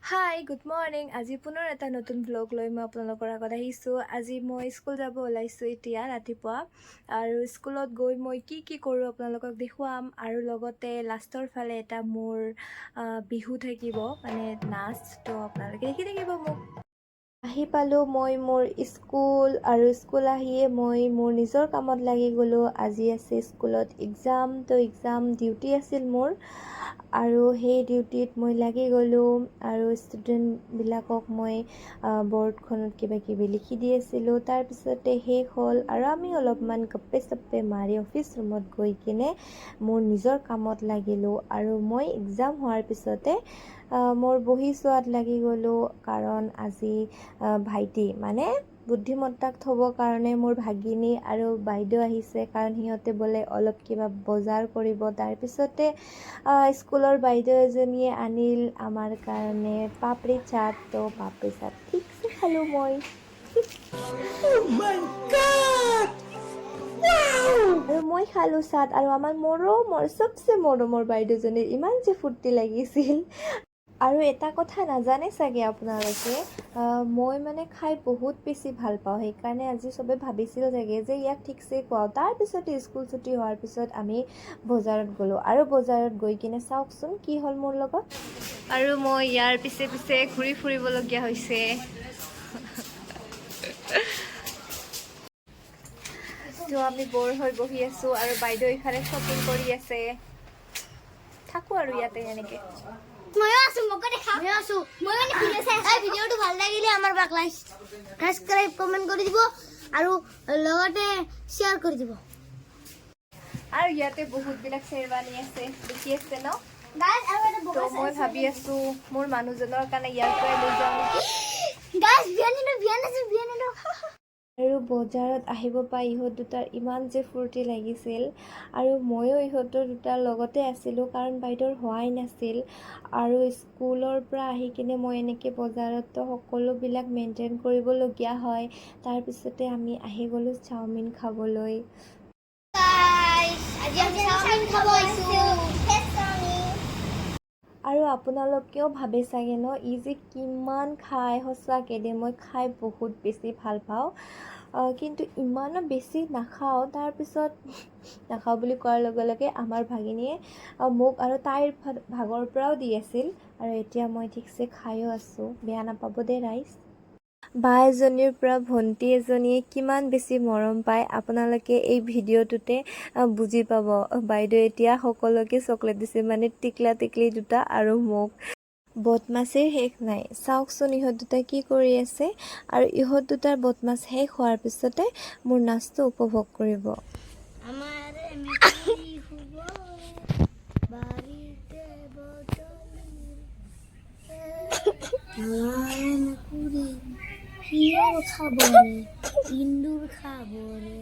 Hi good morning. আজি পুনৰ এটা নতুন ব্লগ লৈ মই আপোনালোকৰ আগত আহিছোঁ। আজি মই স্কুল যাব ওলাইছোঁ এতিয়া ৰাতিপুৱা, আৰু স্কুলত গৈ মই কি কৰোঁ আপোনালোকক দেখুৱাম, আৰু লগতে লাষ্টৰ ফালে এটা মোৰ বিহু থাকিব, মানে নাচ। তো আপোনালোকে দেখি থাকিব মোক। আহি পালোঁ মই মোৰ স্কুল, আৰু স্কুল আহিয়ে মই মোৰ নিজৰ কামত লাগি গ'লোঁ। আজি আছে স্কুলত এক্সাম, তো এক্সাম ডিউটি আছিল মোৰ, আৰু সেই ডিউটিত মই লাগি গ'লোঁ, আৰু ষ্টুডেণ্টবিলাকক মই বৰ্ডখনত কিবাকিবি লিখি দি আছিলোঁ। তাৰপিছতে শেষ হ'ল, আৰু আমি অলপমান গপ্পে চপ্পে মাৰি অফিচ ৰুমত গৈ কিনে মোৰ নিজৰ কামত লাগিলোঁ। আৰু মই এক্সাম হোৱাৰ পিছতে মোৰ বহি চোৱাত লাগি গ'লোঁ, কাৰণ আজি ভাইটি মানে বুদ্ধিমত্তাক থ'বৰ কাৰণে মোৰ ভাগিনী আৰু বাইদেউ আহিছে, কাৰণ সিহঁতে বোলে অলপ কিবা বজাৰ কৰিব। তাৰপিছতে স্কুলৰ বাইদেউ এজনীয়ে আনিল আমাৰ কাৰণে পাপৰি চাট। তো পাপৰি চাট ঠিকছে খালোঁ মই। আৰু মই খালোঁ চাট, আৰু আমাৰ মৰমৰ চবচে মৰমৰ বাইদেউজনীৰ ইমান যে ফূৰ্তি লাগিছিল। আৰু এটা কথা নাজানে চাগে আপোনালোকে, মই মানে খাই বহুত বেছি ভাল পাওঁ, সেইকাৰণে আজি চবে ভাবিছিল চাগে যে ইয়াক ঠিকছে খুৱাওঁ। তাৰপিছতে স্কুল ছুটি হোৱাৰ পিছত আমি বজাৰত গ'লোঁ, আৰু বজাৰত গৈ কিনে চাওকচোন কি হ'ল মোৰ লগত। আৰু মই ইয়াৰ পিছে পিছে ঘূৰি ফুৰিবলগীয়া হৈছে। তো আমি বৰ হৈ বহি আছোঁ, আৰু বাইদেউ ইফালে শ্বপিং কৰি আছে। থাকোঁ আৰু ইয়াতে এনেকৈ। ভিডিঅ'টো ভাল লাগিলে আমাৰ সাবস্ক্ৰাইব কমেণ্ট কৰি দিব, আৰু লগতে শ্বেয়াৰ কৰি দিব। আৰু ইয়াতে বহুতবিলাক শ্বেৰৱানী আছে, দেখি আছে ন? তো মই ভাবি আছোঁ মোৰ মানুহজনৰ কাৰণে ইয়াৰ পৰাই লৈ যাওঁ নেকি। আৰু বজাৰত আহিব পাই ইহঁত দুটাৰ ইমান যে ফূৰ্তি লাগিছিল, আৰু ময়ো ইহঁতৰ দুটাৰ লগতে আছিলোঁ, কাৰণ বাইদেউৰ হোৱাই নাছিল। আৰু স্কুলৰ পৰা আহি কিনে মই এনেকৈ বজাৰত সকলোবিলাক মেইনটেইন কৰিবলগীয়া হয়। তাৰপিছতে আমি আহি গ'লোঁ চাওমিন খাবলৈ। আৰু আপোনালোকেও ভাবে চাগে ন, ই যে কিমান খায়। সঁচাকৈ দে, মই খাই বহুত বেছি ভাল পাওঁ, কিন্তু ইমানো বেছি নাখাওঁ। তাৰপিছত নাখাওঁ বুলি কোৱাৰ লগে লগে আমাৰ ভাগিনীয়ে মোক আৰু তাইৰ ভাগৰ পৰাও দি আছিল, আৰু এতিয়া মই ঠিকছে খায়ো আছোঁ। বেয়া নাপাব দে ৰাইজ। বা এজনীৰ পৰা ভণ্টি এজনীয়ে কিমান বেছি মৰম পায় আপোনালোকে এই ভিডিঅ'টোতে বুজি পাব। বাইদেউ এতিয়া সকলোকে চকলেট দিছে, মানে টিকলা টিকলি দুটা আৰু মোক। বদমাছিৰ শেষ নাই। চাওকচোন ইহঁত দুটা কি কৰি আছে, আৰু ইহঁত দুটাৰ বদমাছ শেষ হোৱাৰ পিছতে মোৰ নাচটো উপভোগ কৰিব। শিয়াল খাবৰে, ইন্দুৰ খাবৰে।